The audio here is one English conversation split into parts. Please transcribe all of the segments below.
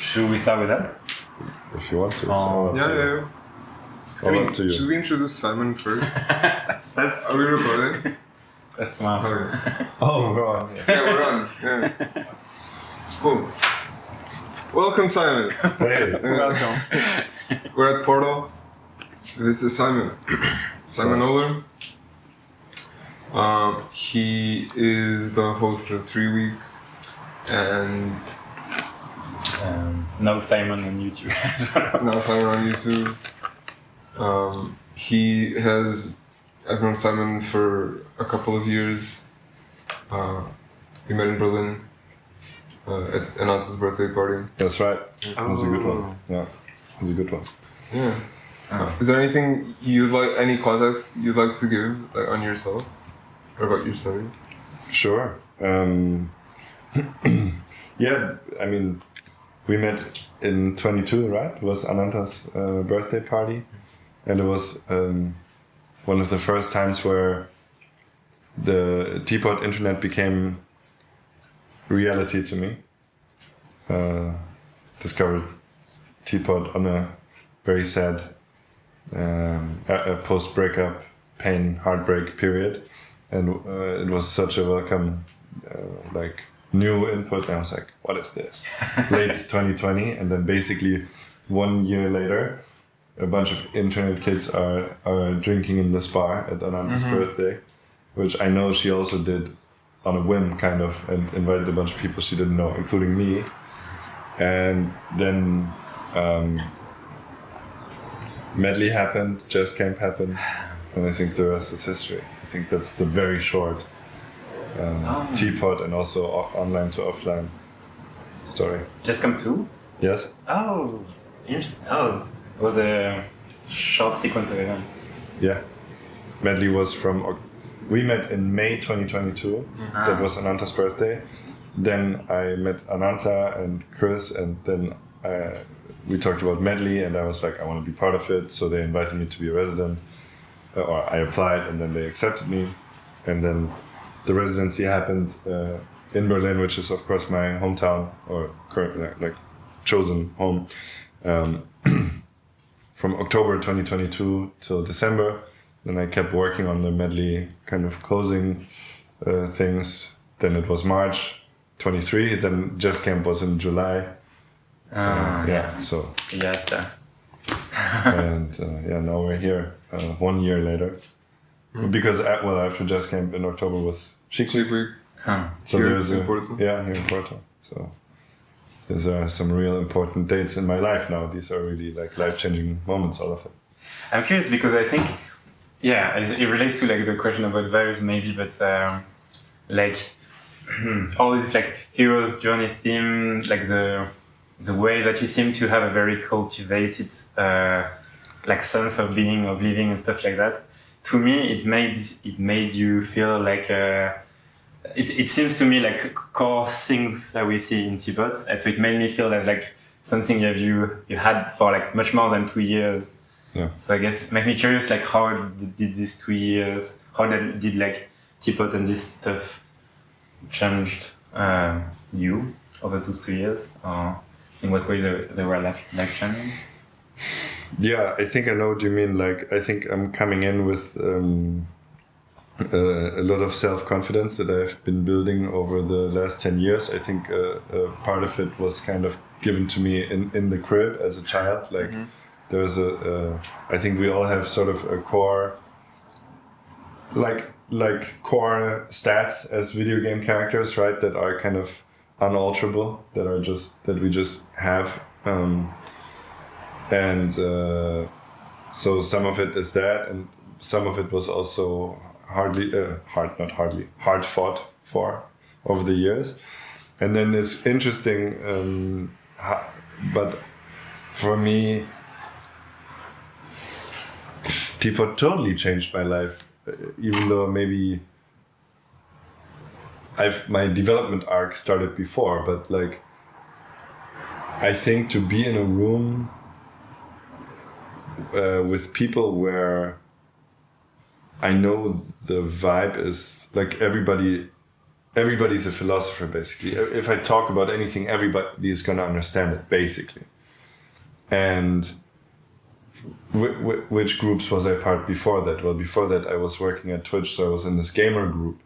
Should we start with that? If you want to. Yeah. To should we introduce Simon first? That's Are we recording? That's smart. Okay. Oh, we're on. Yeah, we're on. Yeah. Cool. Welcome, Simon. Hey. Welcome. We're at Portal. This is Simon. Simon Ohler. He is the host of 3 Week and No Simon on YouTube. now Simon on YouTube. I've known Simon for a couple of years. We met in Berlin at Ananta's birthday party. That's right. That was a good one. Yeah, it was a good one. Yeah. Oh. Is there anything any context you'd like to give on yourself or about your study? Sure. Yeah, I mean, we met in 22, right? It was Ananta's birthday party. And it was one of the first times where the teapot internet became reality to me. Discovered teapot on a very sad a post-breakup pain, heartbreak period. And it was such a welcome new input. And I was like, what is this? Late 2020, and then basically 1 year later, a bunch of internet kids are drinking in this bar at Ananta's birthday, which I know she also did on a whim, kind of, and invited a bunch of people she didn't know, including me. And then Medley happened, Jazz Camp happened, and I think the rest is history. I think that's the very short teapot and also online to offline story. Just come to? Yes? Oh, interesting. It was a short sequence of events. Yeah. Medley was we met in May 2022. That was Ananta's birthday. Then I met Ananta and Chris, and then we talked about Medley, and I was like, I want to be part of it. So they invited me to be a resident, or I applied, and then they accepted me. And then the residency happened in Berlin, which is of course my hometown, or currently chosen home. From October 2022 till December. Then I kept working on the Medley kind of closing things. Then it was March 23. Then Jazz Camp was in July. So. Yeah. And now we're here 1 year later. Because after Jazz Camp in October was Chic Week. So here there's in Porto. Yeah, here in Porto. So. These are some real important dates in my life now. These are really life-changing moments, all of them. I'm curious because I think, it relates to the question about values maybe, but all this hero's journey theme, the way that you seem to have a very cultivated sense of being, of living and stuff like that. To me, it made you feel like. It seems to me like core things that we see in teapot, and so it made me feel as something you had for much more than 2 years. Yeah. So I guess it makes me curious how did these 2 years, how did teapot and this stuff changed you over those 2 years, or in what way they were life changing? Yeah, I think I know what you mean. I think I'm coming in with a lot of self-confidence that I've been building over the last 10 years. I think part of it was kind of given to me in the crib as a child. There's I think we all have sort of a core, core stats as video game characters, right? That are kind of unalterable, that we just have. So some of it is that, and some of it was also hard fought for over the years. And then it's interesting, but for me, teapot totally changed my life, even though maybe my development arc started before, but I think to be in a room with people where I know the vibe is everybody everybody's a philosopher basically. If I talk about anything, everybody is gonna understand it basically. And which groups was I part before that? Well, before that I was working at Twitch, so I was in this gamer group,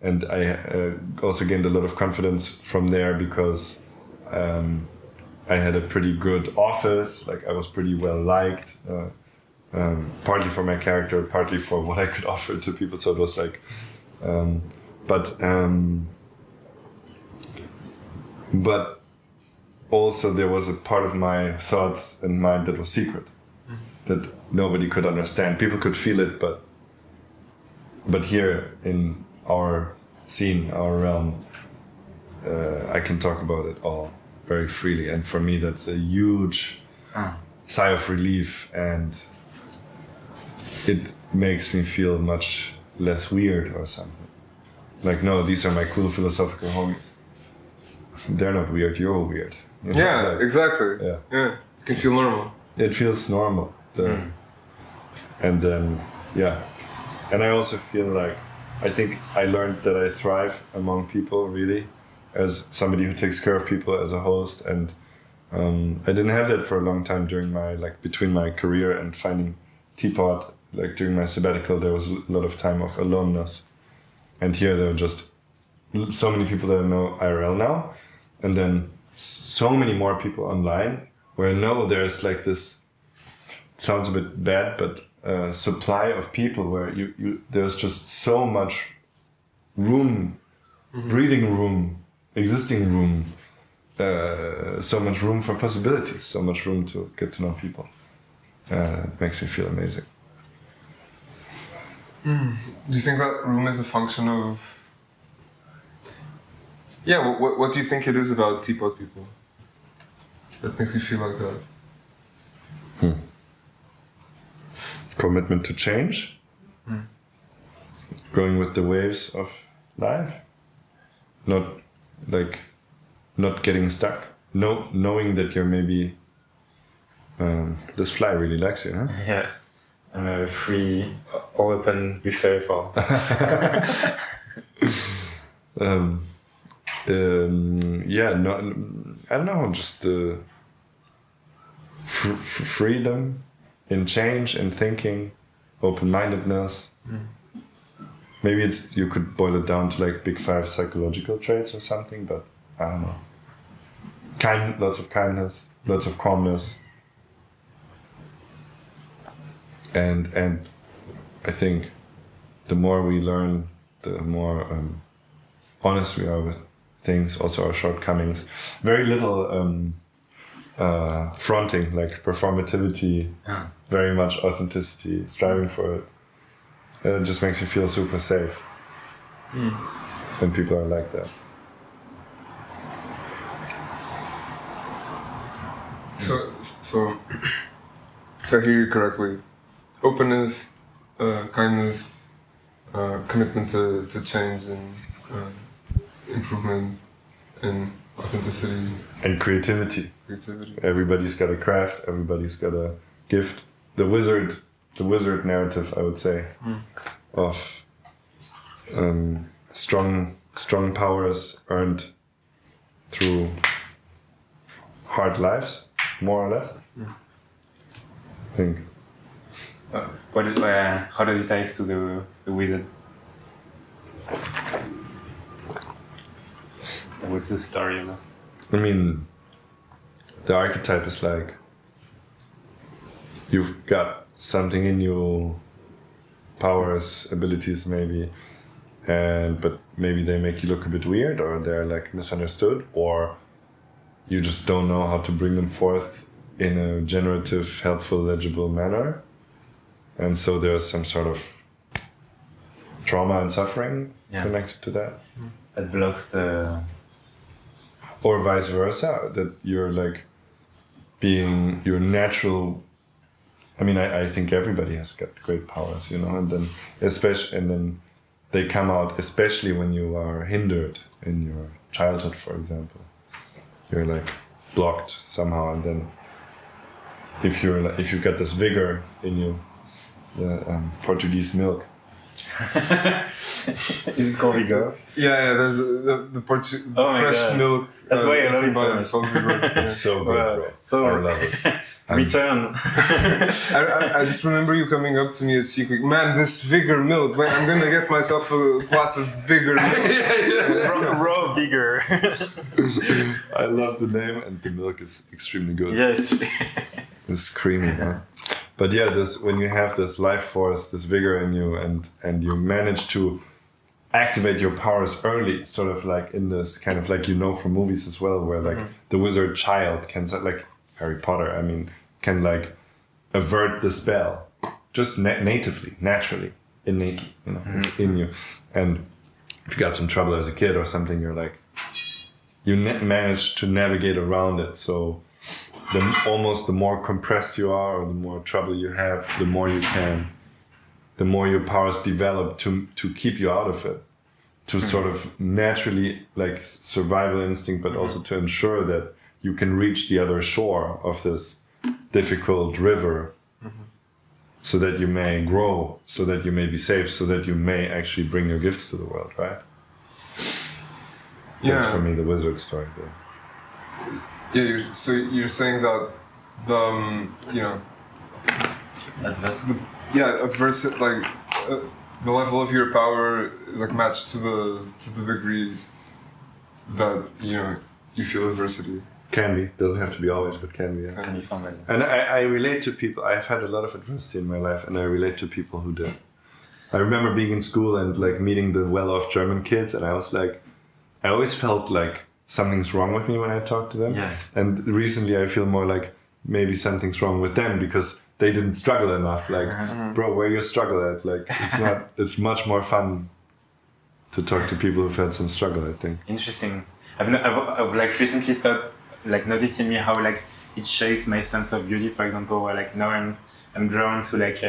and I also gained a lot of confidence from there because I had a pretty good office. Like I was pretty well liked, partly for my character, partly for what I could offer to people. So it was like, but also there was a part of my thoughts and mind that was secret, that nobody could understand. People could feel it, but here in our scene, our realm, I can talk about it all very freely, and for me that's a huge sigh of relief, and it makes me feel much less weird or something. Like, no, these are my cool philosophical homies. They're not weird, you're weird. You know? Yeah, like, exactly. Yeah. You can feel normal. It feels normal. And then, yeah. And I also feel like, I think I learned that I thrive among people, really, as somebody who takes care of people, as a host. And I didn't have that for a long time during my, like, between my career and finding Teapot. Like, during my sabbatical, there was a lot of time of aloneness. And here there are just so many people that I know IRL now, and then so many more people online, where I know there's like this, it sounds a bit bad, but supply of people where you there's just so much room, breathing room, existing room, so much room for possibilities, so much room to get to know people. It makes me feel amazing. Do you think that room is a function of... Yeah, what do you think it is about Teapot people that makes you feel like that? Commitment to change, going with the waves of life, not getting stuck, knowing that you're maybe... this fly really likes you, huh? Yeah. I'm a free, all open buffet for. Yeah, no, I don't know, just the freedom in change, in thinking, open-mindedness. Maybe it's, you could boil it down to like big 5 psychological traits or something, but I don't know. Lots of kindness, lots of calmness. And I think the more we learn, the more honest we are with things, also our shortcomings. Very little fronting, like performativity, very much authenticity, striving for it. It just makes you feel super safe when people are like that. So if I hear you correctly, openness, kindness, commitment to change and improvement and authenticity. And creativity. Everybody's got a craft, everybody's got a gift. The wizard narrative, I would say, of strong powers earned through hard lives, more or less. I think. How does it tie to the wizard? What's the story about? I mean, the archetype is like, you've got something in you, powers, abilities maybe, but maybe they make you look a bit weird, or they're like misunderstood, or you just don't know how to bring them forth in a generative, helpful, legible manner. And so there's some sort of trauma and suffering connected to that. That blocks the... Or vice versa, that you're like being your natural... I mean, I think everybody has got great powers, you know, and then they come out, especially when you are hindered in your childhood, for example. You're like blocked somehow, and then if you've got this vigor in you, Portuguese milk, Is it called Vigor? Yeah, there's the Oh my fresh God. milk. That's why I love it so it's much. called Vigor. Yeah. It's so good, Wow. bro. So I love it. return. I just remember you coming up to me at Chic Week, man, this Vigor milk, man, I'm gonna get myself a glass of Vigor milk. Raw Vigor. I love the name, and the milk is extremely good. Yes. It's creamy, man. But yeah, this when you have this life force, this vigor in you, and you manage to activate your powers early, sort of like in this kind of like from movies as well, where like the wizard child can like Harry Potter, I mean, can like avert the spell just natively, naturally, innately, it's in you. And if you got some trouble as a kid or something, you're like you manage to navigate around it. So the more compressed you are, or the more trouble you have, the more your powers develop to keep you out of it, to sort of naturally like survival instinct, but also to ensure that you can reach the other shore of this difficult river, so that you may grow, so that you may be safe, so that you may actually bring your gifts to the world, right? That's for me the wizard story there. Yeah, so you're saying that the adversity, like the level of your power is like matched to the degree that you feel adversity. Can be, doesn't have to be always, but can be. Yeah. Can be fun, right? And I relate to people. I've had a lot of adversity in my life, and I relate to people who did. I remember being in school and like meeting the well-off German kids, and I was like, I always felt like something's wrong with me when I talk to them. Yeah. And recently I feel more like maybe something's wrong with them because they didn't struggle enough. Like, bro, where you struggle at? Like, it's much more fun to talk to people who've had some struggle, I think. Interesting. I've like recently started like noticing me how like it shaped my sense of beauty, for example, where like now I'm drawn to like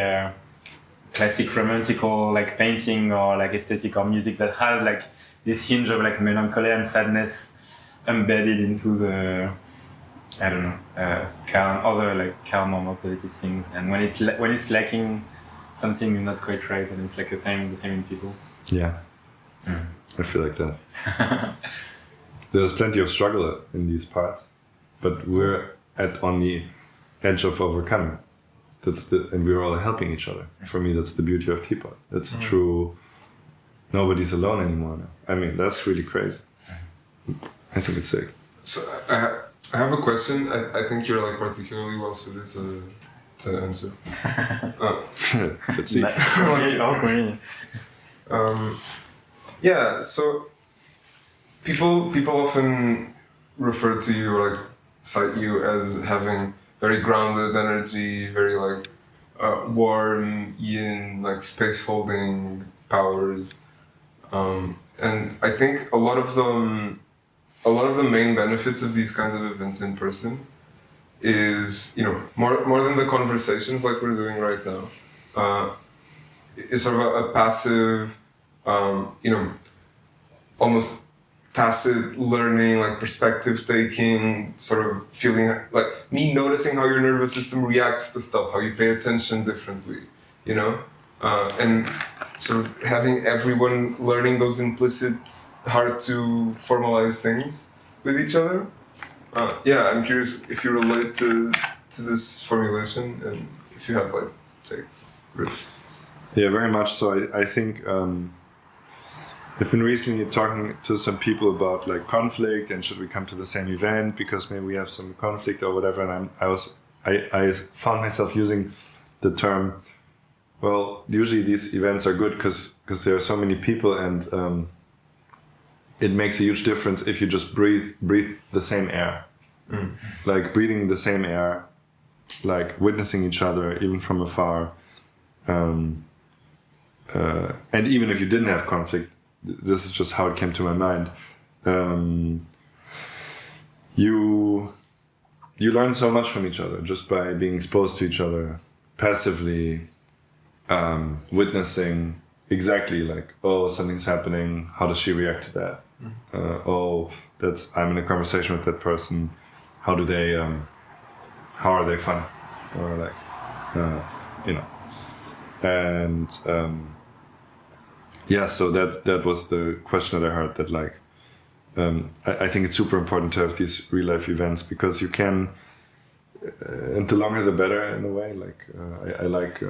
classic romantical like painting or like aesthetic or music that has like this hinge of like melancholy and sadness embedded into the calm or more positive things. And when it's lacking something not quite right, and it's like the same in people. Yeah, I feel like that. There's plenty of struggle in these parts, but we're on the edge of overcoming. And we're all helping each other. For me, that's the beauty of Teapot. That's a true. Nobody's alone anymore now. I mean, that's really crazy. I think it's sick. So I have a question. I think you're like particularly well suited to answer. Let's see. Yeah. So people often refer to you or like cite you as having very grounded energy, very like warm yin, like space holding powers. And I think a lot of the main benefits of these kinds of events in person is, more than the conversations like we're doing right now, is sort of a passive, almost tacit learning, like perspective taking, sort of feeling like me noticing how your nervous system reacts to stuff, how you pay attention differently, and sort of having everyone learning those implicit, hard to formalize things with each other. I'm curious if you relate to this formulation and if you have like take riffs. Yeah, very much so. I think I've been recently talking to some people about like conflict and should we come to the same event because maybe we have some conflict or whatever. And I found myself using the term. Well, usually these events are good because there are so many people, and it makes a huge difference if you just breathe the same air, like breathing the same air, like witnessing each other even from afar, and even if you didn't have conflict, this is just how it came to my mind. You learn so much from each other just by being exposed to each other passively. Witnessing exactly like, oh, something's happening, how does she react to that? I'm in a conversation with that person, how are they fun? Or like, and Yeah, so that was the question that I heard, that like I think it's super important to have these real life events, because you can and the longer the better in a way. Like I like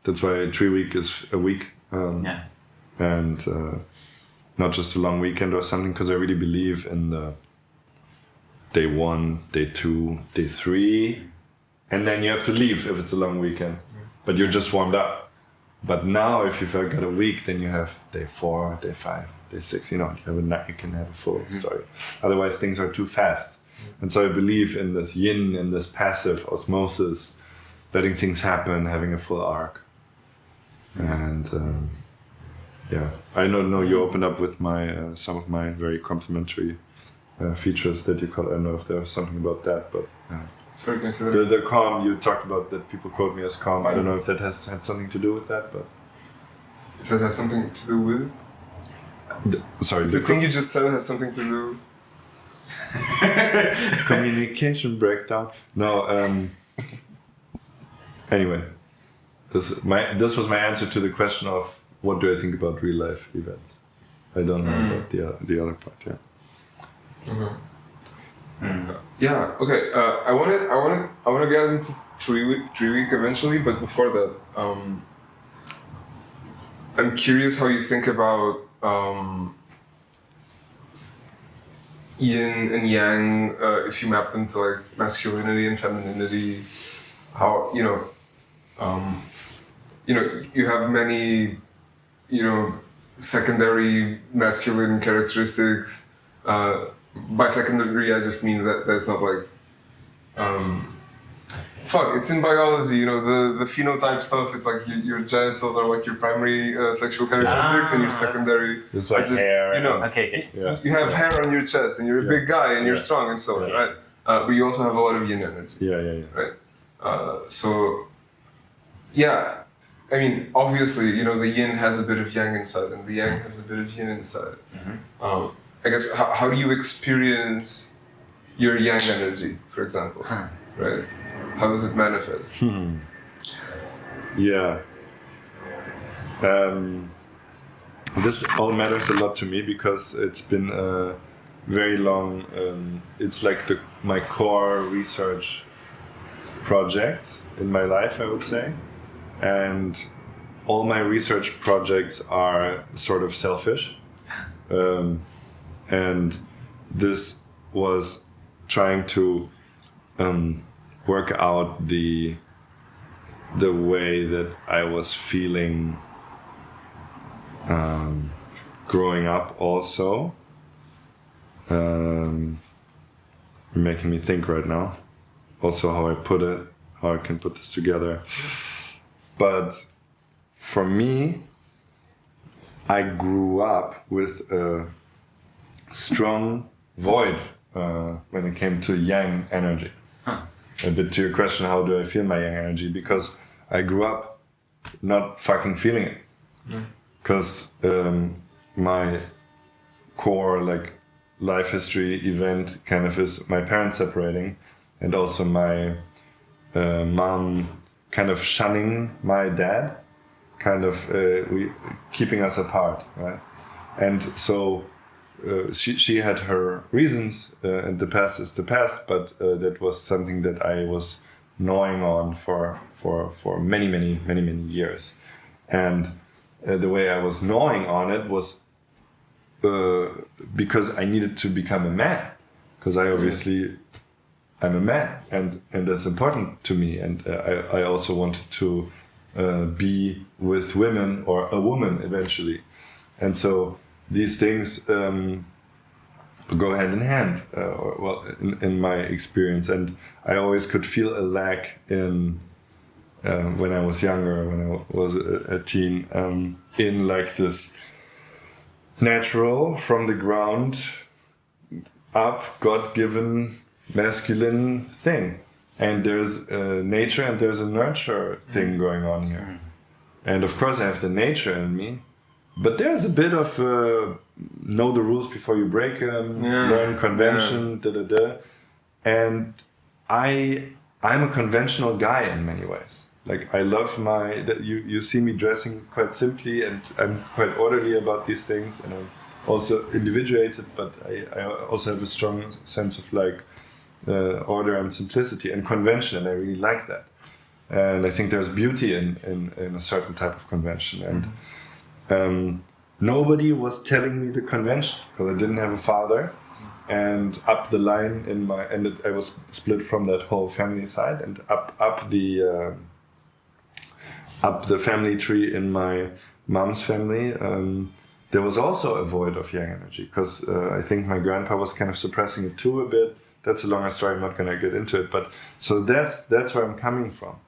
that's why 3 week is a week, and not just a long weekend or something, because I really believe in the day 1, day 2, day 3, and then you have to leave if it's a long weekend, but you're just warmed up. But now, if you've got a week, then you have day 4, day 5, day 6. You know, you can have a full story. Otherwise, things are too fast. And so I believe in this yin, in this passive osmosis, letting things happen, having a full arc. And I know you opened up with my some of my very complimentary features that you called. I don't know if there was something about that, but. Sorry, can I say that? The calm you talked about, that people quote me as calm. I don't know if that has had something to do with that, but if that has something to do with the thing you just said has something to do. Communication breakdown. No. Anyway, this was my answer to the question of what do I think about real life events. I don't know about the other part. Yeah. Okay. Yeah. Okay. I want to get into 3 week eventually, but before that, I'm curious how you think about yin and yang. If you map them to like masculinity and femininity, how you have many secondary masculine characteristics. By secondary, I just mean that that's not like, it's in biology, the phenotype stuff is like your genitals are like your primary sexual characteristics, and your secondary it's like just, hair. Okay. Yeah. You have hair on your chest, and you're a big guy, and you're strong, and so on, right? But you also have a lot of yin energy. Yeah. Right? I mean, obviously, the yin has a bit of yang inside, and the yang has a bit of yin inside. Mm-hmm. I guess, how do you experience your yang energy, for example, right? How does it manifest? Yeah. This all matters a lot to me, because it's been a very long, it's like my core research project in my life, I would say. And all my research projects are sort of selfish. And this was trying to work out the way that I was feeling growing up also. Making me think right now. Also how I put it, how I can put this together. But for me, I grew up with a strong void when it came to yang energy. A bit to your question, how do I feel my yang energy? Because I grew up not fucking feeling it. Because my core life history event kind of is my parents separating, and also my mom kind of shunning my dad, kind of keeping us apart, right? And so she had her reasons, and the past is the past, but that was something that I was gnawing on for many years. And the way I was gnawing on it was because I needed to become a man, because I'm a man, and that's important to me, and I also wanted to be with women, or a woman eventually. And so these things go hand in hand, in my experience. And I always could feel a lack in when I was younger, when I was a teen, in like this natural, from the ground up, God-given masculine thing. And there's a nature and there's a nurture thing going on here. And of course I have the nature in me, but there's a bit of know the rules before you break them, learn convention, And I'm a conventional guy in many ways. like I love that you see me dressing quite simply, and I'm quite orderly about these things, and I'm also individuated, but I also have a strong sense of like order and simplicity and convention, and I really like that. And I think there's beauty in a certain type of convention. And nobody was telling me the convention because I didn't have a father. And up the line I was split from that whole family side, and up the family tree in my mom's family. There was also a void of yang energy because I think my grandpa was kind of suppressing it too a bit. That's a longer story. I'm not going to get into it, but so that's where I'm coming from.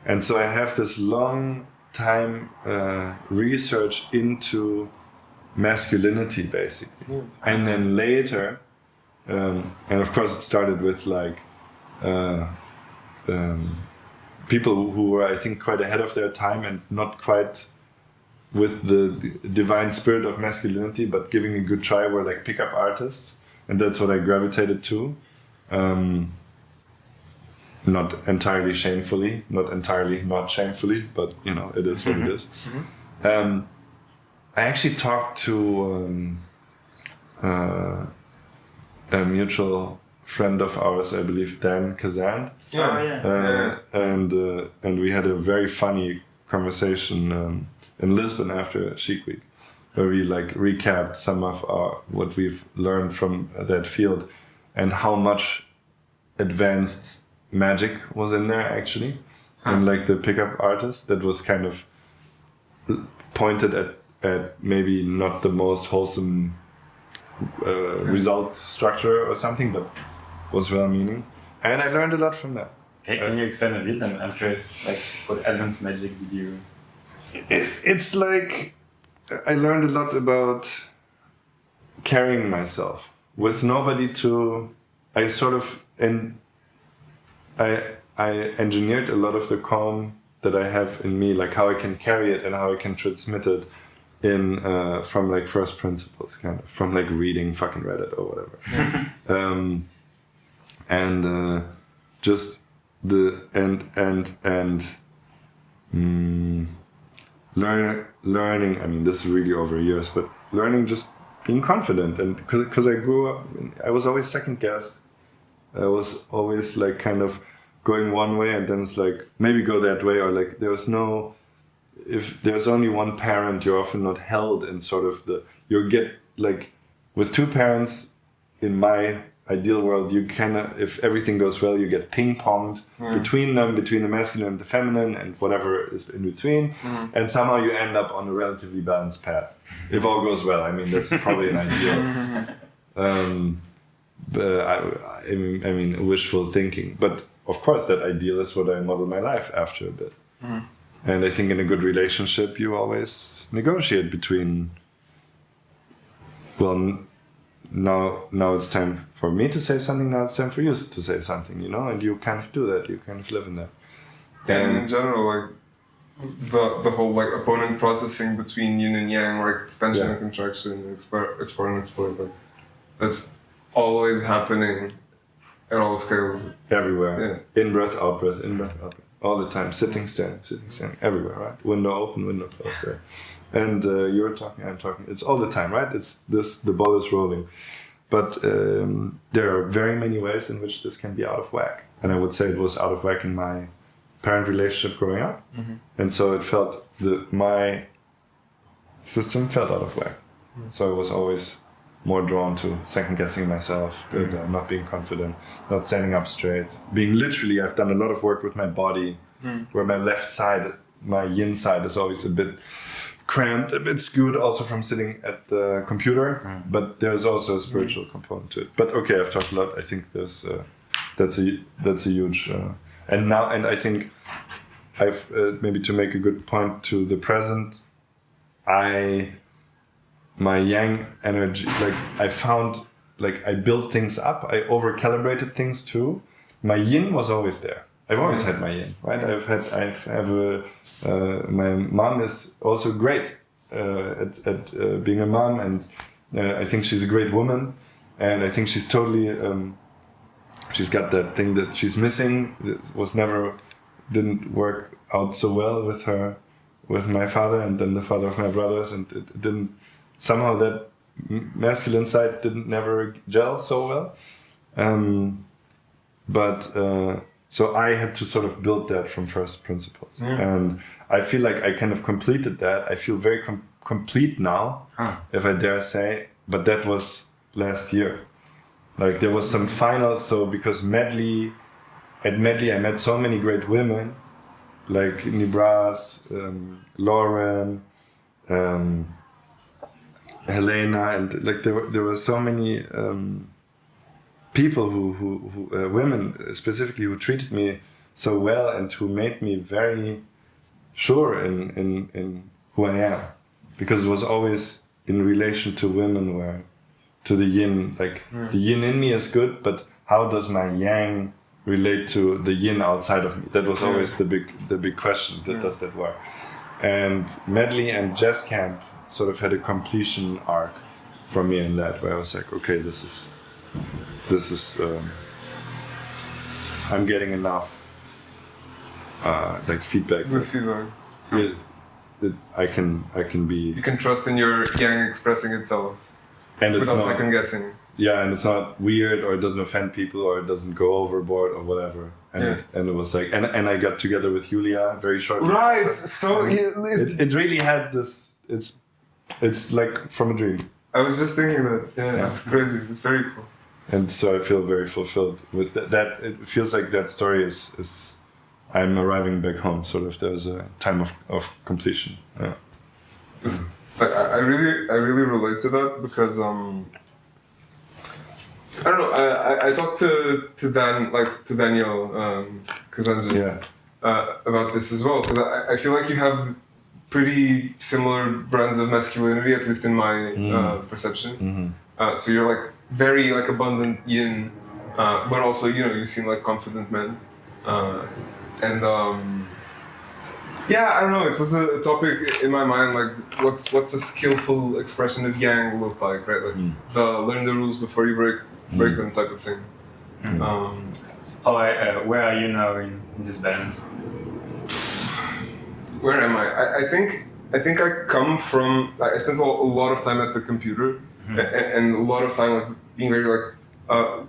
And so I have this long time research into masculinity, basically. And then later, and of course it started with like people who were, I think, quite ahead of their time and not quite with the divine spirit of masculinity, but giving a good try, were like pickup artists. And that's what I gravitated to. Not entirely shamefully, not shamefully, but you know, it is what it is. I actually talked to a mutual friend of ours, I believe, Dan Kazan. And we had a very funny conversation in Lisbon after Chic Week, where we like recapped some of what we've learned from that field, and how much advanced magic was in there actually, and like the pickup artist that was kind of pointed at maybe not the most wholesome result structure or something, but was well-meaning, and I learned a lot from that. Okay, can you expand a bit? I'm curious, like what advanced magic did you? It's like I learned a lot about carrying myself with nobody to. I engineered a lot of the calm that I have in me, like how I can carry it and how I can transmit it in from like first principles, kind of from like reading fucking Reddit or whatever. Just the learning. I mean, this is really over years, but learning just being confident, and because I grew up, I was always second guessed. I was always like kind of going one way, and then it's like maybe go that way, or like if there's only one parent, you're often not held in sort of you get like with two parents in my ideal world, you cannot, if everything goes well, you get ping-ponged between them, between the masculine and the feminine and whatever is in between, and somehow you end up on a relatively balanced path if all goes well. I mean, that's probably an ideal. But I mean, wishful thinking. But of course, that ideal is what I model my life after a bit. And I think in a good relationship, you always negotiate between. Well, now it's time for me to say something. Now it's time for you to say something. You know, and you kind of do that. You kind of live in that. And in general, like the whole like opponent processing between yin and yang, like expansion and contraction, export and exploit, like that's always happening at all scales. Everywhere. Yeah. In-breath, out-breath, in-breath, out-breath. All the time. Sitting, standing, everywhere, right? Window open, window closed, right? And you're talking, I'm talking. It's all the time, right? It's this, the ball is rolling. But there are very many ways in which this can be out of whack. And I would say it was out of whack in my parent relationship growing up. And so it felt my system felt out of whack. So I was always more drawn to second guessing myself, not being confident, not standing up straight. I've done a lot of work with my body, where my left side, my yin side, is always a bit cramped, a bit skewed, also from sitting at the computer. But there's also a spiritual component to it. But okay, I've talked a lot. I think that's a huge, and I think I've maybe to make a good point to the present. My yang energy, like I found, like I built things up, I over calibrated things too. My yin was always there. I've always had my yin, right? My mom is also great at being a mom, and I think she's a great woman, and I think she's totally, she's got that thing that she's missing. It was never didn't work out so well with my father, and then the father of my brothers, and it didn't, somehow that masculine side didn't never gel so well. So I had to sort of build that from first principles, and I feel like I kind of completed that. I feel very complete now, if I dare say. But that was last year. Like there was some final. So because at Medley, I met so many great women, like Nibras, Lauren, Helena, and like there were so many. People who women specifically, who treated me so well and who made me very sure in who I am, because it was always in relation to women, where to the yin, like the yin in me is good, but how does my yang relate to the yin outside of me? That was always the big question. Does that work? And Medley and Jazz Camp sort of had a completion arc for me in that, where I was like, okay, this is I'm getting enough like feedback. With feedback. That I can be. You can trust in your yang expressing itself, and it's without not second guessing. Yeah, and it's not weird, or it doesn't offend people, or it doesn't go overboard, or whatever. And it was like, and I got together with Julia very shortly. Right. So it really had this. It's like from a dream. I was just thinking that. Yeah, it's crazy. It's very cool. And so I feel very fulfilled with that. It feels like that story is I'm arriving back home. Sort of, there's a time of completion. Yeah. I really relate to that, because I don't know. I talked to Daniel Kazanji about this as well, because I feel like you have pretty similar brands of masculinity, at least in my perception. So you're like very like abundant yin, but also you seem like confident men, I don't know. It was a topic in my mind, like what's a skillful expression of yang look like, right? Like the learn the rules before you break them type of thing. Where are you now in this balance? Where am I? I think I come from. I spent a lot of time at the computer, and a lot of time like being very like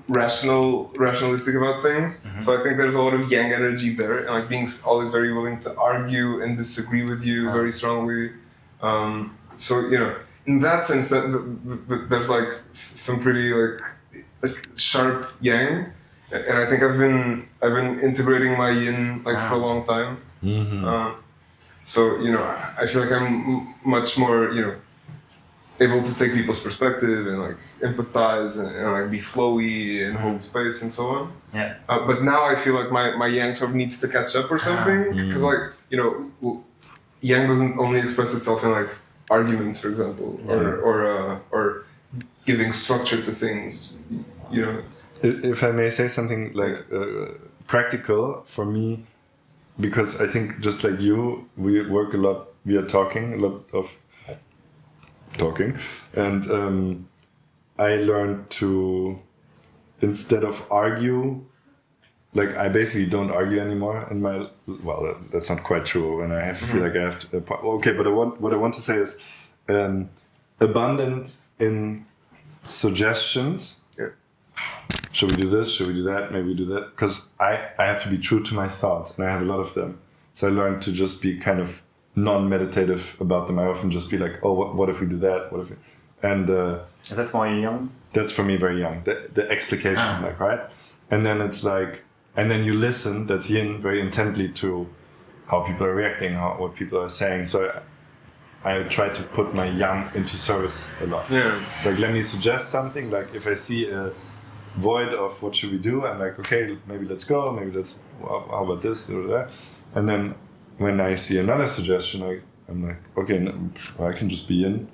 rationalistic about things. So I think there's a lot of yang energy there, and like being always very willing to argue and disagree with you very strongly. So in that sense, that there's like some pretty like sharp yang, and I think I've been integrating my yin like for a long time. So I feel like I'm much more able to take people's perspective and like empathize and like be flowy and hold space and so on. Yeah. But now I feel like my yang sort of needs to catch up or something, because like yang doesn't only express itself in like argument, for example, or giving structure to things. If I may say something like practical for me, because I think just like you, we work a lot. We are talking a lot of talking, and I learned to, instead of argue, like I basically don't argue anymore in my, well, that's not quite true, and I feel like I have to, but what I want to say is abundant in suggestions. Should we do this? Should we do that? Maybe we do that. Because I have to be true to my thoughts, and I have a lot of them. So I learned to just be kind of non-meditative about them. I often just be like, oh, what if we do that? What if we... And is that more young? That's for me very young. The explication, like, right? And then it's like, and then you listen, that's yin, very intently to how people are reacting, what people are saying. So I try to put my yang into service a lot. Yeah. It's like, let me suggest something. Like if I see a void of what should we do, I'm like, okay, maybe let's go, maybe let's, how about this or that. And then when I see another suggestion, I'm like, okay, no, I can just be in.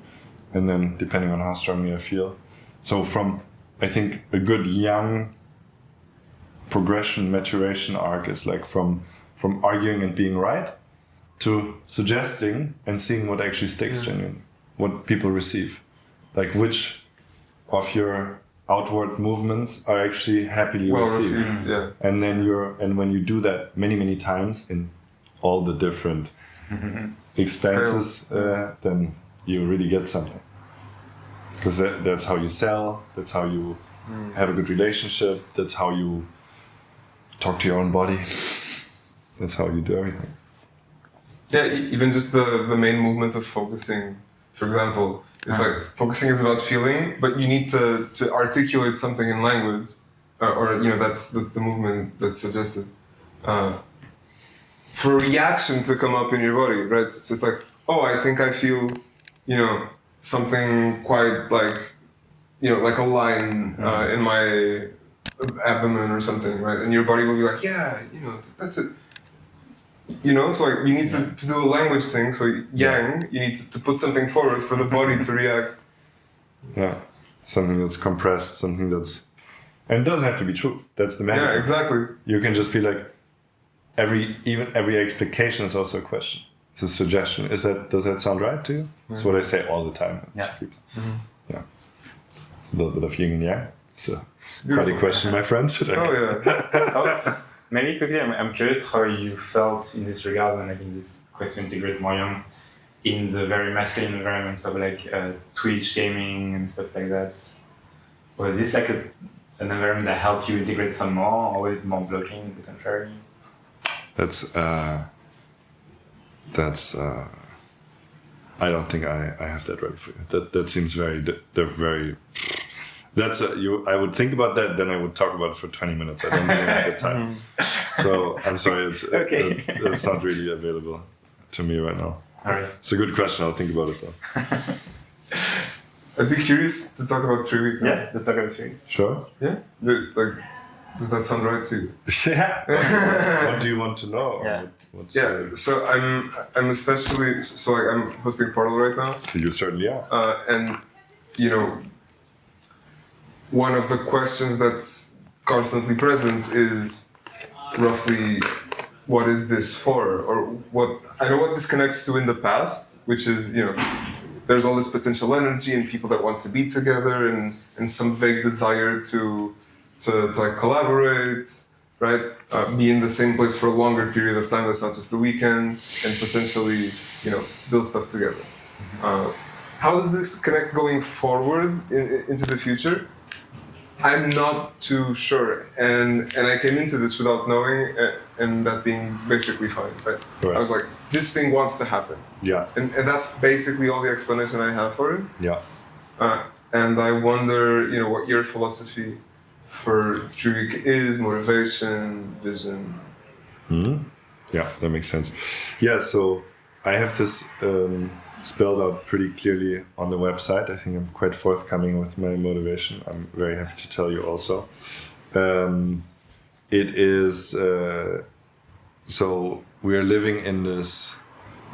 And then depending on how strongly I feel. So from, I think a good yang progression, maturation arc is like from arguing and being right to suggesting and seeing what actually sticks genuinely, what people receive. Like which of your outward movements are actually happily Well received. received, yeah. And then when you do that many times in all the different expenses, then you really get something. Because that's how you sell, that's how you have a good relationship, that's how you talk to your own body, that's how you do everything. Yeah, even just the main movement of focusing, for example, it's like focusing is about feeling, but you need to articulate something in language, or that's the movement that's suggested. For a reaction to come up in your body, right? So it's like, oh, I think I feel, something quite like, like a line in my abdomen or something, right? And your body will be like, yeah, that's it. So like you need to do a language thing. So yang, you need to put something forward for the body to react. Yeah, something that's compressed, something that's, and it doesn't have to be true. That's the magic. Yeah, exactly. You can just be like, every expectation is also a question. It's a suggestion. Does that sound right to you? That's what I say all the time. Yeah. Yeah. It's a little bit of yin and yang. So quite a question, my friends. Oh yeah. Maybe quickly, I'm curious how you felt in this regard and like in this quest to integrate more young in the very masculine environments of like Twitch gaming and stuff like that. Was this like an environment that helped you integrate some more, or was it more blocking, the contrary? That's I don't think I have that right for you. That seems very. I would think about that, then I would talk about it for 20 minutes. I don't even have the time. So I'm sorry, it's not really available to me right now. All right. It's a good question. I'll think about it though. I'd be curious to talk about 3 weeks. Yeah, let's talk about 3 weeks. Sure. Yeah. Does that sound right to you? Yeah. What do you want to know? Yeah. So I'm especially I'm hosting Portal right now. You certainly are. And one of the questions that's constantly present is roughly, what is this for? Or what I know what this connects to in the past, which is, there's all this potential energy and people that want to be together and some vague desire to like collaborate, right? Be in the same place for a longer period of time, that's not just a weekend, and potentially, build stuff together. How does this connect going forward into the future? I'm not too sure, and I came into this without knowing, and that being basically fine. Right? I was like, this thing wants to happen. Yeah. And that's basically all the explanation I have for it. Yeah. And I wonder, what your philosophy for Druid is, motivation, vision. Mm-hmm. Yeah, that makes sense. Yeah, so I have this spelled out pretty clearly on the website. I think I'm quite forthcoming with my motivation. I'm very happy to tell you also. It is, so we are living in this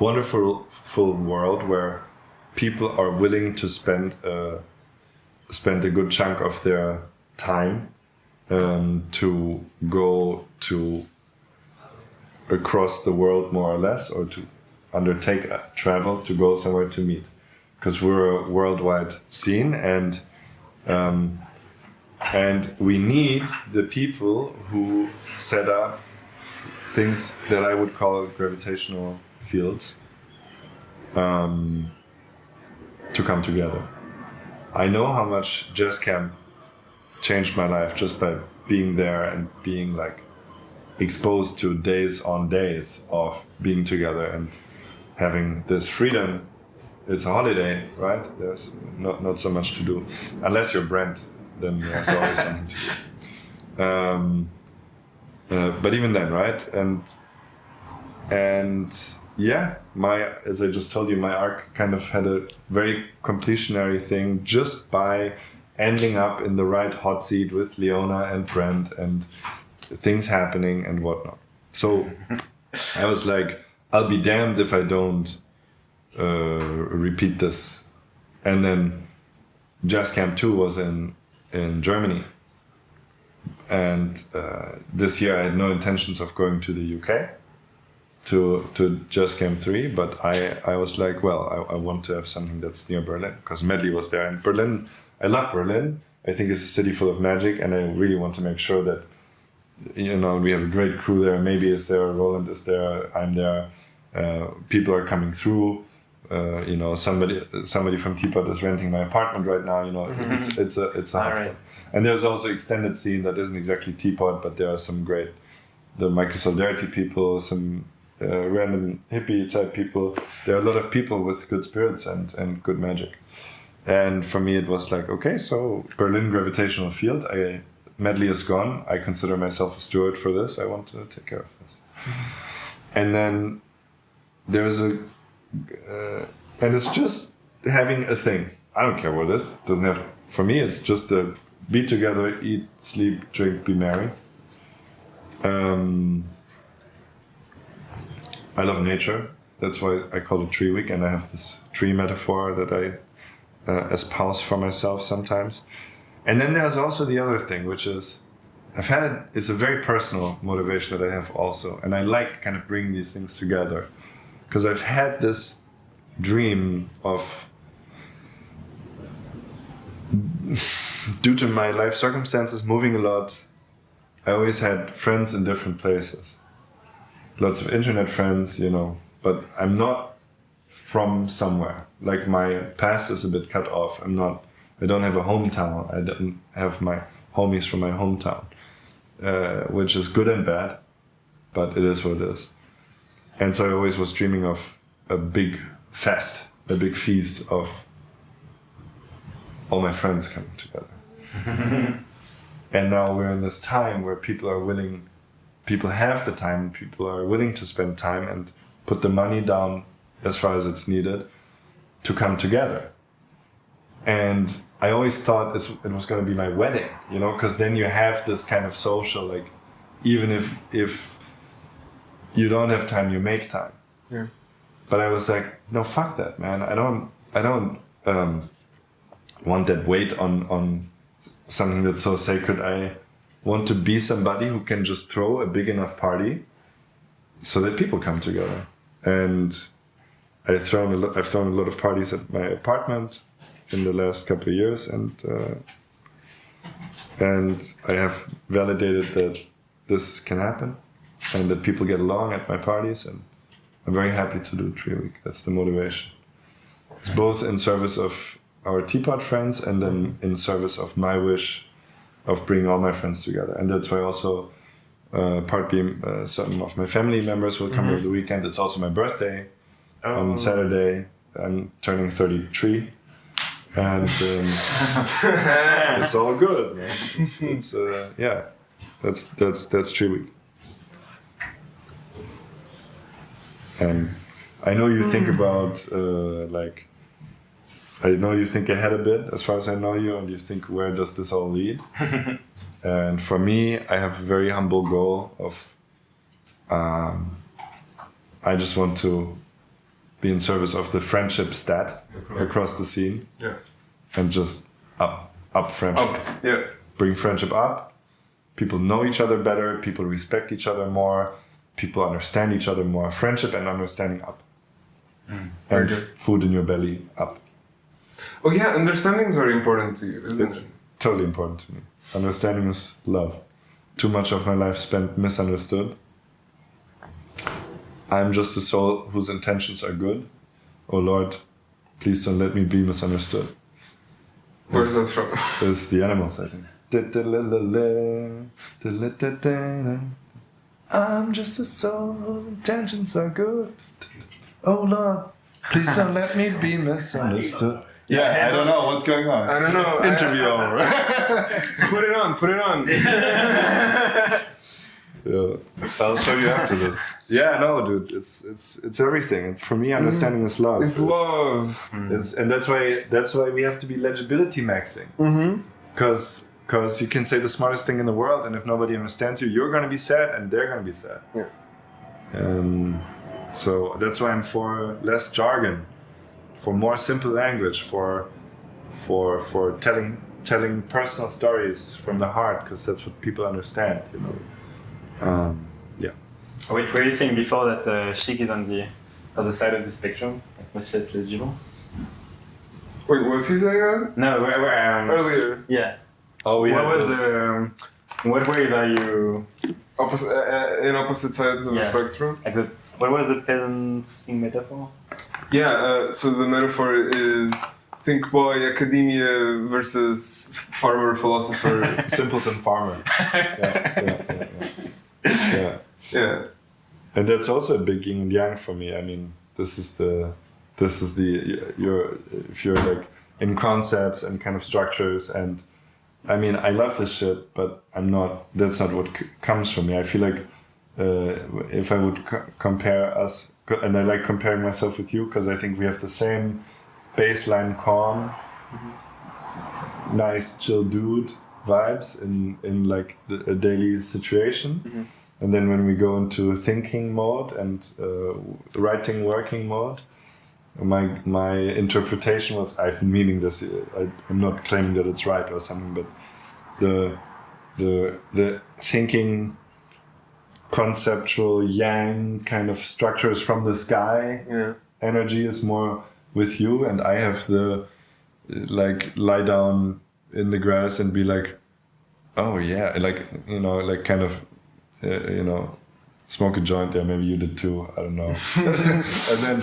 wonderful world where people are willing to spend a good chunk of their time to go to across the world more or less, or to undertake a travel to go somewhere to meet, because we're a worldwide scene, and we need the people who set up things that I would call gravitational fields to come together. I know how much Jazz Camp changed my life just by being there and being like exposed to days on days of being together and having this freedom. It's a holiday, right? There's not so much to do. Unless you're Brent, then there's always something to do. But even then, right? And yeah, as I just told you, my arc kind of had a very completionary thing just by ending up in the right hot seat with Leona and Brent and things happening and whatnot. So I was like, I'll be damned if I don't repeat this. And then Jazz Camp 2 was in Germany. And this year I had no intentions of going to the UK to Jazz Camp 3, but I was like, well, I want to have something that's near Berlin, because Medley was there. And Berlin, I love Berlin, I think it's a city full of magic, and I really want to make sure that, you know, we have a great crew there. Maybe is there, Roland is there, I'm there. People are coming through. You know, somebody from Teapot is renting my apartment right now. You know, it's a hotspot. Right. And there's also extended scene that isn't exactly Teapot, but there are some great, the micro-solidarity people, some random hippie type people. There are a lot of people with good spirits and good magic. And for me, it was like, okay, so Berlin gravitational field. Medley is gone. I consider myself a steward for this. I want to take care of this. And then there's and it's just having a thing. I don't care what it is. Doesn't have. For me, it's just a be together, eat, sleep, drink, be merry. I love nature. That's why I call it Tree Week, and I have this tree metaphor that I espouse for myself sometimes. And then there's also the other thing, which is it's a very personal motivation that I have also, and I like kind of bringing these things together, because I've had this dream of, due to my life circumstances, moving a lot, I always had friends in different places. Lots of internet friends, you know, but I'm not from somewhere. Like my past is a bit cut off. I don't have a hometown. I don't have my homies from my hometown, which is good and bad, but it is what it is. And so I always was dreaming of a big fest, a big feast of all my friends coming together. And now we're in this time where people have the time, people are willing to spend time and put the money down as far as it's needed to come together. And I always thought it was going to be my wedding, you know, because then you have this kind of social, like, even if you don't have time, you make time. Yeah. But I was like, no, fuck that, man. I don't want that weight on something that's so sacred. I want to be somebody who can just throw a big enough party so that people come together. And I've thrown a lot of parties at my apartment in the last couple of years, and I have validated that this can happen and that people get along at my parties, and I'm very happy to do Tree Week. That's the motivation. It's both in service of our Teapot friends and then in service of my wish of bringing all my friends together. And that's why also partly some of my family members will come over the weekend. It's also my birthday on Saturday. I'm turning 33. And it's all good, man. It's yeah, that's Tree Week. And I know you think about like, I know you think ahead a bit as far as I know you, and you think, where does this all lead? And for me, I have a very humble goal of I just want to be in service of the friendship stat across the scene. Yeah. And just up friendship. Yeah. Bring friendship up. People know each other better. People respect each other more. People understand each other more. Friendship and understanding up. And food in your belly up. Oh yeah, understanding is very important to you, isn't It's it? totally important to me. Understanding is love. Too much of my life spent misunderstood. I'm just a soul whose intentions are good. Oh Lord, please don't let me be misunderstood. Where's that from? It's the Animals, I think. I'm just a soul whose intentions are good. Oh Lord, please don't let me be misunderstood. Yeah, I don't know what's going on. I don't know. Interview over. Put it on. Yeah, I'll show you after this. Yeah, no, dude, it's everything. And for me, understanding is love. It's love. And that's why we have to be legibility maxing. Because you can say the smartest thing in the world, and if nobody understands you, you're gonna be sad, and they're gonna be sad. Yeah. So that's why I'm for less jargon, for more simple language, for telling personal stories from the heart, because that's what people understand. You know. Yeah. Wait, were you saying before that chic is on the other side of the spectrum, like much less legible? Wait, was he saying that? No, Earlier. Yeah. Oh yeah. What was in what ways are you In opposite sides of the Yeah. spectrum. like the what was the peasant thing metaphor? Yeah, so the metaphor is think boy academia versus farmer philosopher. Simpleton farmer. Yeah. Yeah. And that's also a big yin and yang for me. I mean, this is the you're if you're like in concepts and kind of structures, and I mean I love this shit, but that's not what comes from me. I feel like if I would compare us, and I like comparing myself with you because I think we have the same baseline calm, nice chill dude vibes in like a daily situation. And then when we go into thinking mode and writing working mode, my interpretation was, I've been meaning this, I'm not claiming that it's right or something, but the thinking conceptual yang kind of structures from the sky energy is more with you, and I have the like lie down in the grass and be like, oh yeah, like, you know, like kind of you know, smoke a joint. Yeah, maybe you did too, I don't know. And then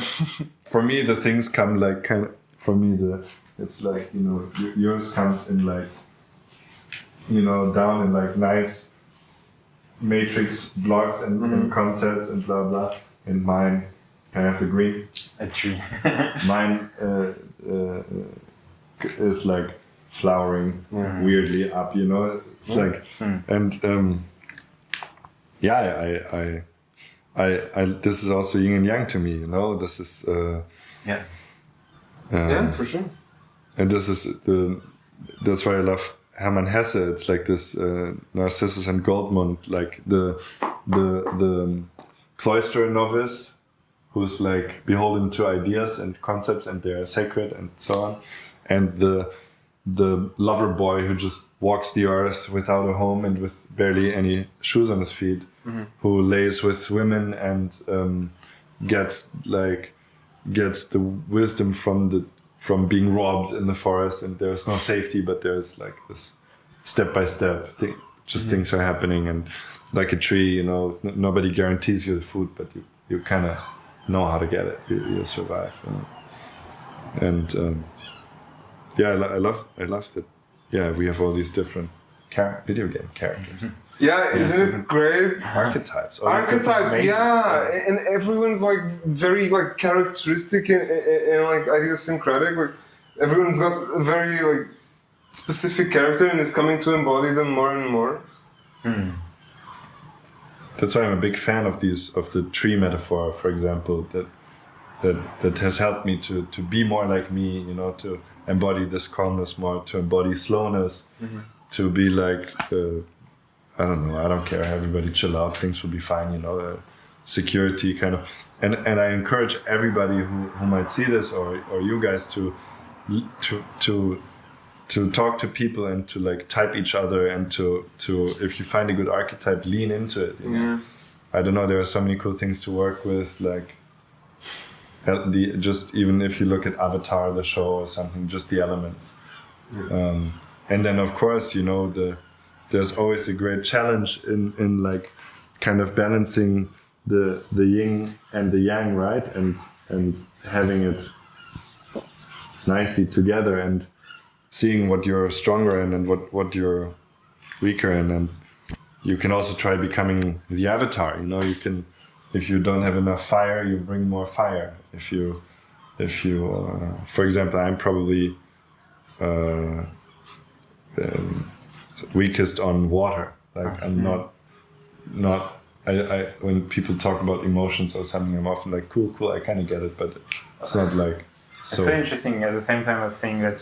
for me the things come like kind of, for me it's like, you know, yours comes in like, you know, down in like nice matrix blocks and concepts and blah blah, and mine kind of the green. A tree. Mine is like flowering weirdly up, you know. It's like, and yeah, I this is also yin and yang to me, you know. This is Yeah. Yeah, for sure. and this is that's why I love Hermann Hesse. It's like this Narcissus and Goldmund, like the cloister novice who's like beholden to ideas and concepts and they're sacred and so on, and the lover boy who just walks the earth without a home and with barely any shoes on his feet, who lays with women and gets the wisdom from being robbed in the forest, and there's no safety, but there's like this step by step thing, just things are happening, and like a tree, you know, nobody guarantees you the food, but you kind of know how to get it. You survive, and yeah, I love that. Yeah, we have all these different video game characters, Yeah, isn't it great? archetypes. all these different Archetypes, mazes. yeah, and everyone's like very like characteristic and like idiosyncratic. Like everyone's got a very like specific character and is coming to embody them more and more. That's why I'm a big fan of the tree metaphor, for example, that has helped me to be more like me, you know, to embody this calmness more, to embody slowness, to be like, I don't know, I don't care, everybody chill out, things will be fine, you know, security kind of, and I encourage everybody who might see this or you guys to talk to people and to like type each other, and to if you find a good archetype, lean into it, you know? I don't know, there are so many cool things to work with, like just even if you look at Avatar the show or something, just the elements, and then of course, you know, there's always a great challenge in like kind of balancing the yin and the yang, right, and having it nicely together and seeing what you're stronger in and what you're weaker in. And you can also try becoming the avatar, you know. You can, if you don't have enough fire, you bring more fire. If you for example, I'm probably weakest on water. Like I'm not I when people talk about emotions or something, I'm often like cool, I kind of get it, but it's not like so. It's so interesting. At the same time, I was saying that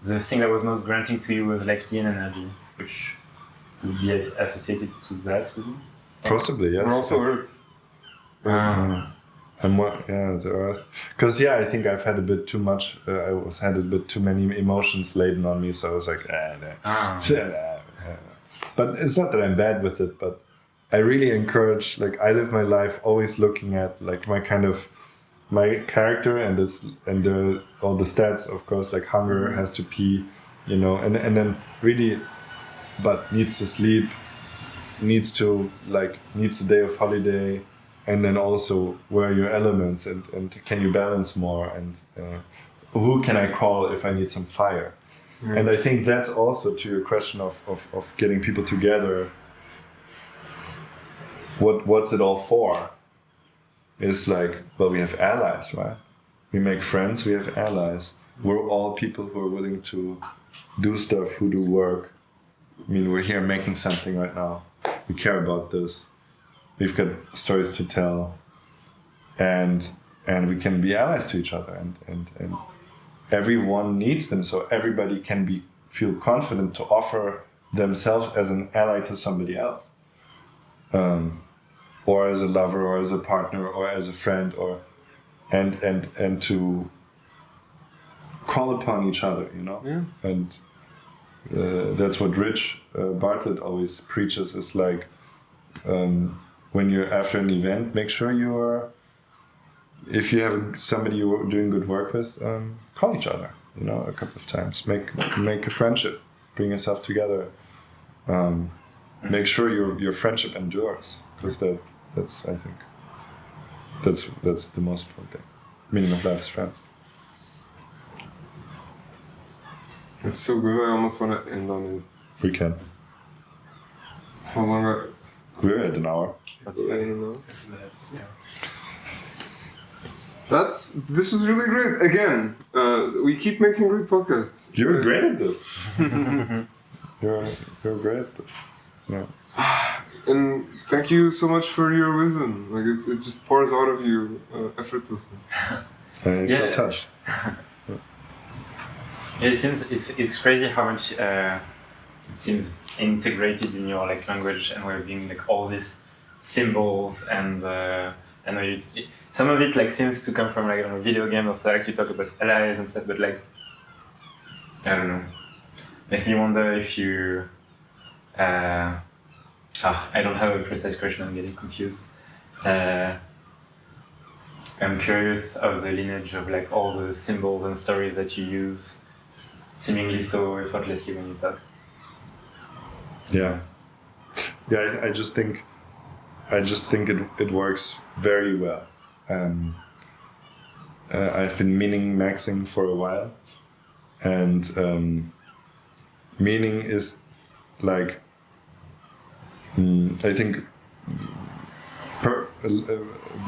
the thing that was most granting to you was like yin energy, which would be associated to that with you. Possibly, yes. And also Earth. And what? Yeah, the earth. Because I think I've had a bit too much. Had a bit too many emotions laden on me, so I was like, But it's not that I'm bad with it, but I really encourage. Like, I live my life always looking at like my character and all the stats, of course. Like hunger has to pee, you know, and then really but needs to sleep, needs a day of holiday, and then also where are your elements and can you balance more, and who can I call if I need some fire? And I think that's also to your question of getting people together. What's it all for? It's like, well, we have allies, right? We make friends, we have allies. We're all people who are willing to do stuff, who do work. I mean, we're here making something right now. We care about this. We've got stories to tell, and we can be allies to each other, and everyone needs them, so everybody can feel confident to offer themselves as an ally to somebody else, or as a lover, or as a partner, or as a friend, or and to call upon each other, you know. Yeah. And that's what Rich Bartlett always preaches, is like, when you're after an event, make sure you are, if you have somebody you're doing good work with, call each other, you know, a couple of times. Make a friendship, bring yourself together. Make sure your friendship endures, because that's I think that's the most important thing. Meaning of life is friends. It's so good. I almost want to end on it. We can. How long? We're at an hour. I don't know. This was really great. Again, we keep making great podcasts. You're great at this. You're great at this. Yeah. And thank you so much for your wisdom. Like it just pours out of you effortlessly. I feel touched. It seems it's crazy how much it seems integrated in your like language and way of being, like all these symbols and some of it like seems to come from like, I don't know, video game or so, like you talk about allies and stuff, but like I don't know, makes me wonder if you I don't have a precise question, I'm getting confused. I'm curious of the lineage of like all the symbols and stories that you use seemingly so effortlessly when you talk. Yeah, I just think it works very well. I've been meaning maxing for a while, and meaning is like I think a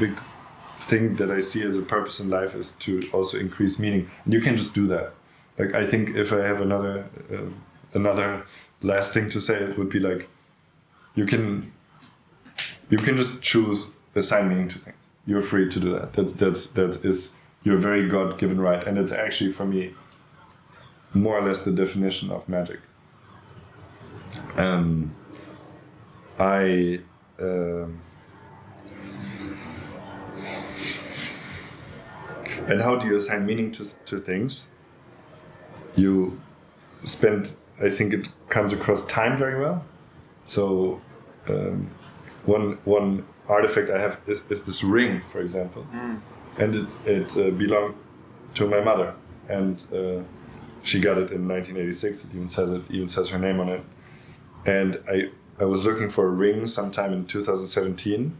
big thing that I see as a purpose in life is to also increase meaning, and you can just do that. Like I think if I have another last thing to say, it would be like you can just choose, assign meaning to things. You're free to do that. That is your very God-given right, and it's actually for me more or less the definition of magic. And how do you assign meaning to things? You spend, I think it comes across time very well. So one artifact I have is this ring, for example, and it belonged to my mother, and she got it in 1986. It even says her name on it, and I was looking for a ring sometime in 2017.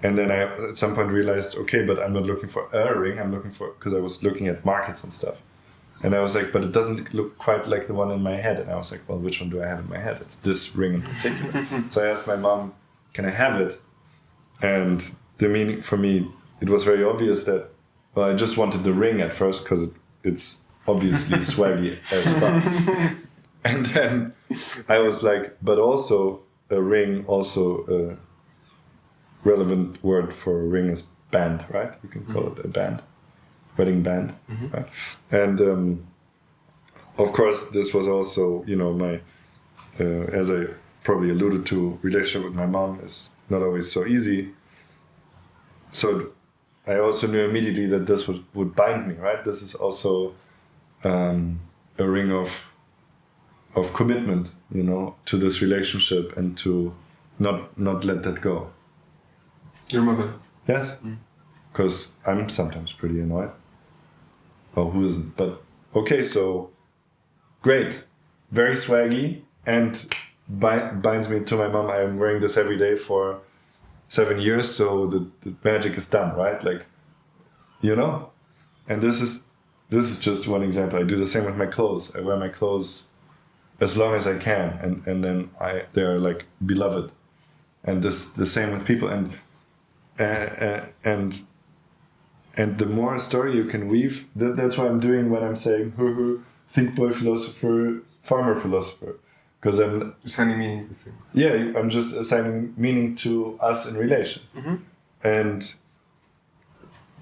And then I at some point realized, okay, but I'm not looking for a ring, I'm looking for, because I was looking at markets and stuff. And I was like, but it doesn't look quite like the one in my head. And I was like, well, which one do I have in my head? It's this ring in particular. So I asked my mom, can I have it? And the meaning for me, it was very obvious that, well, I just wanted the ring at first because it's obviously swaggy as fuck. And then I was like, but also a ring, also relevant word for a ring is band, right? You can call it a band, wedding band, right? And of course, this was also, you know, my, as I probably alluded to, relationship with my mom is not always so easy. So I also knew immediately that this would bind me, right? This is also a ring of commitment, you know, to this relationship and to not let that go. Your mother? Yes, because I'm sometimes pretty annoyed. Oh, who isn't? But okay, so great, very swaggy, binds me to my mom. I'm wearing this every day for 7 years, so the magic is done, right? Like, you know. And this is just one example. I do the same with my clothes. I wear my clothes as long as I can, and then they're like beloved. And the same with people, and the more story you can weave, that's what I'm doing when I'm saying think boy philosopher, farmer philosopher, because I'm assigning meaning to things. Yeah, I'm just assigning meaning to us in relation. Mm-hmm. And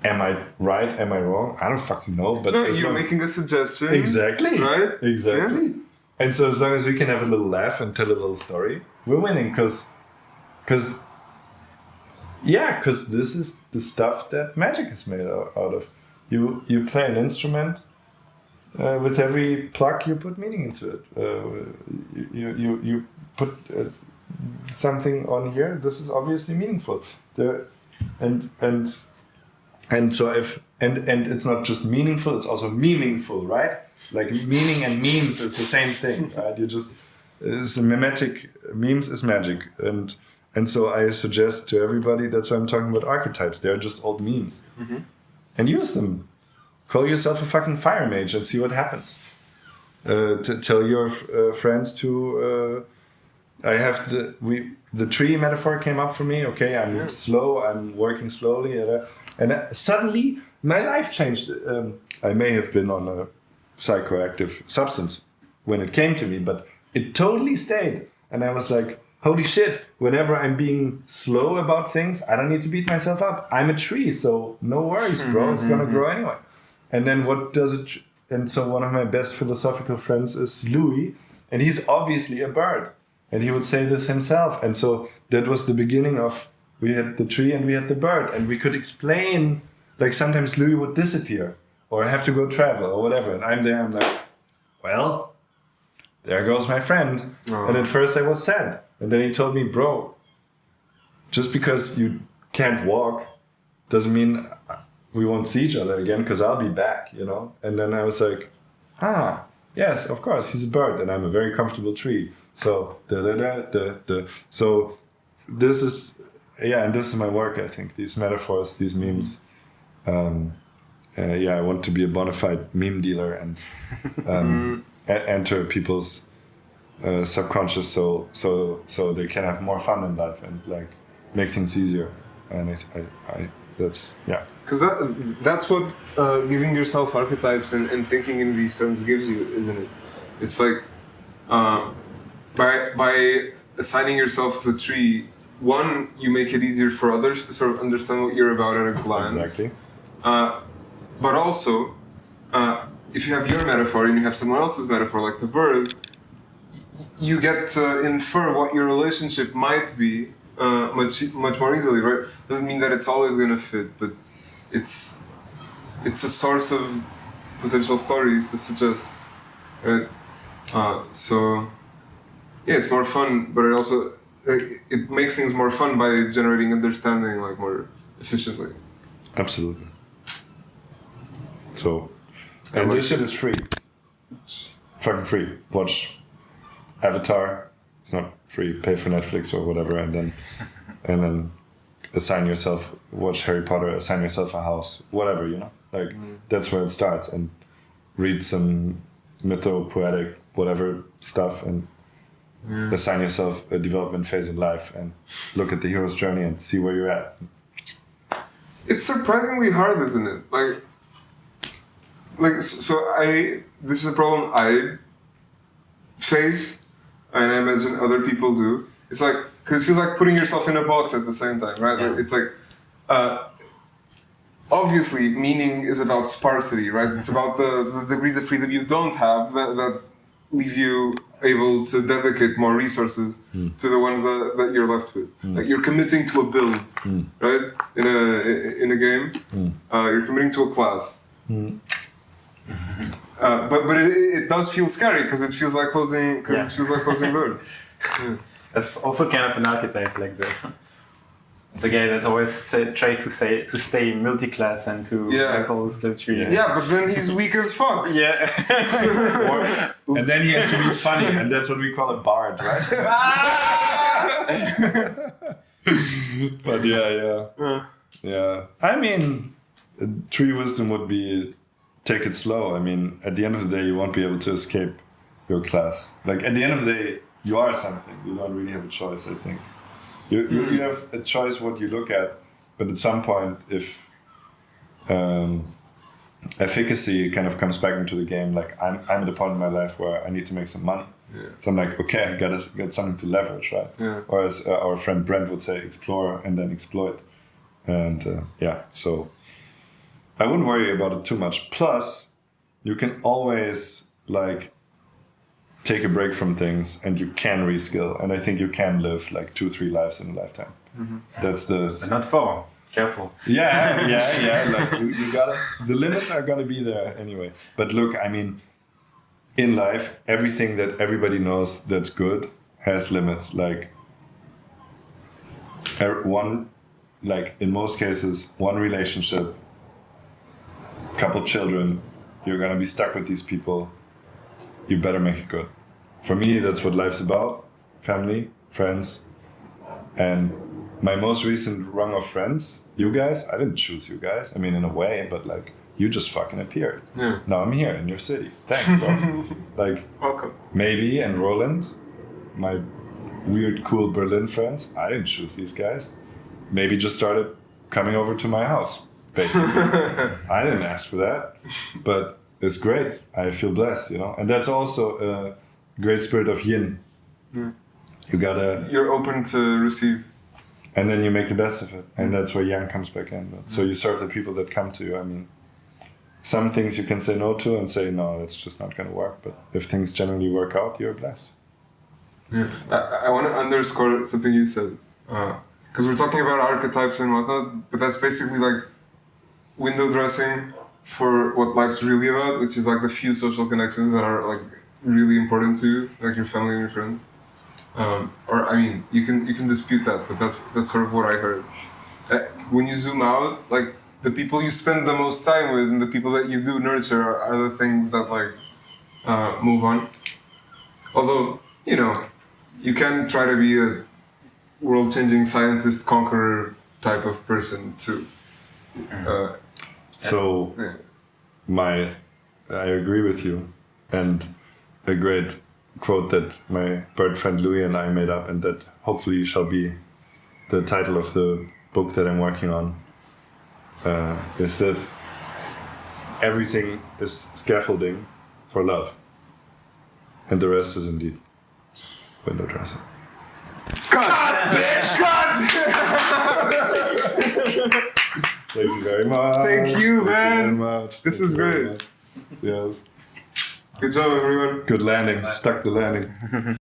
am I right? Am I wrong? I don't fucking know. But no, you're making a suggestion. Exactly. Right. Exactly. Yeah. And so as long as we can have a little laugh and tell a little story, we're winning. Because this is the stuff that magic is made out of. You play an instrument. With every pluck, you put meaning into it. You put something on here. This is obviously meaningful. And so it's not just meaningful. It's also meaningful, right? Like meaning and memes is the same thing, right? It's a mimetic. Memes is magic, and so I suggest to everybody. That's why I'm talking about archetypes. They're just old memes, and use them. Call yourself a fucking fire mage and see what happens. Tell your friends to. I have the tree metaphor came up for me. Okay, I'm slow. I'm working slowly, and suddenly my life changed. I may have been on a psychoactive substance when it came to me, but it totally stayed. And I was like, holy shit! Whenever I'm being slow about things, I don't need to beat myself up. I'm a tree, so no worries, bro. It's gonna grow anyway. And then what does it? And so one of my best philosophical friends is Louis, and he's obviously a bird, and he would say this himself. And so that was the beginning of, we had the tree and we had the bird, and we could explain, like sometimes Louis would disappear or have to go travel or whatever, and I'm there, I'm like, well, there goes my friend. And at first I was sad, and then he told me, bro, just because you can't walk doesn't mean we won't see each other again, because I'll be back, you know? And then I was like, yes, of course, he's a bird, and I'm a very comfortable tree. So, So this is, and this is my work, I think. These metaphors, these memes. I want to be a bona fide meme dealer and enter people's subconscious so they can have more fun in life and like make things easier. And that's because that's what giving yourself archetypes and thinking in these terms gives you, isn't it? It's like by assigning yourself the tree, one, you make it easier for others to sort of understand what you're about at a glance. Exactly. But also, if you have your metaphor and you have someone else's metaphor, like the bird, you get to infer what your relationship might be much more easily, right? Doesn't mean that it's always going to fit, but it's a source of potential stories to suggest, right? It's more fun, but it also it makes things more fun by generating understanding like more efficiently. Absolutely. So, and this shit is free. Fucking free. Watch Avatar. It's not free. Pay for Netflix or whatever, and then assign yourself. Watch Harry Potter. Assign yourself a house. Whatever, you know. Like that's where it starts. And read some mytho-poetic whatever stuff and assign yourself a development phase in life and look at the hero's journey and see where you're at. It's surprisingly hard, isn't it? This is a problem I face, and I imagine other people do. It's like, because it feels like putting yourself in a box at the same time, right? Yeah. Like, it's like, obviously, meaning is about sparsity, right? It's about the degrees of freedom you don't have that leave you able to dedicate more resources to the ones that you're left with. Like you're committing to a build, right? In a game, you're committing to a class. But it does feel scary because it feels like closing doors. That's also kind of an archetype, like the guy that always try to stay multi-class and to have all this culture. Yeah, but then he's weak as fuck. Yeah. And then he has to be funny, and that's what we call a bard, right? But yeah. I mean, true wisdom would be take it slow. I mean, at the end of the day, you won't be able to escape your class. Like at the end of the day, you are something. You don't really have a choice, I think. You have a choice what you look at, but at some point, if efficacy kind of comes back into the game, like I'm at a point in my life where I need to make some money. Yeah. So I'm like, okay, I gotta get something to leverage, right? Yeah. Or as our friend Brent would say, explore and then exploit. And so I wouldn't worry about it too much. Plus, you can always like take a break from things and you can reskill. And I think you can live like 2-3 lives in a lifetime. Mm-hmm. That's But not 4. Careful. Yeah. Like you gotta, the limits are gonna be there anyway. But look, I mean, in life, everything that everybody knows that's good has limits. Like in most cases, one relationship, couple children, you're gonna be stuck with these people. You better make it good. For me, that's what life's about. Family, friends, and my most recent rung of friends, you guys, I didn't choose you guys. I mean, in a way, but like, you just fucking appeared. Yeah. Now I'm here in your city. Thanks, bro. Like, Welcome. Maybe and Roland, my weird, cool Berlin friends, I didn't choose these guys. Maybe just started coming over to my house, basically. I didn't ask for that, but it's great. I feel blessed, you know? And that's also a great spirit of yin. Yeah. You're open to receive. And then you make the best of it. And that's where yang comes back in. So you serve the people that come to you. I mean, some things you can say no to and say, no, that's just not going to work. But if things generally work out, you're blessed. Yeah. I want to underscore something you said. Because we're talking about archetypes and whatnot, but that's basically like window dressing for what life's really about, which is like the few social connections that are like really important to you, like your family and your friends. Or I mean, you can dispute that, but that's sort of what I heard. When you zoom out, like the people you spend the most time with and the people that you do nurture are the things that like move on. Although, you know, you can try to be a world-changing scientist conqueror type of person too. I agree with you, and a great quote that my bird friend Louis and I made up, and that hopefully shall be the title of the book that I'm working on, is this: everything is scaffolding for love, and the rest is indeed window dressing. God, bitch! God! Thank you very much. Thank you, man. Thank you very much. This is great. Yes. Good job, everyone. Good landing. Stuck the landing.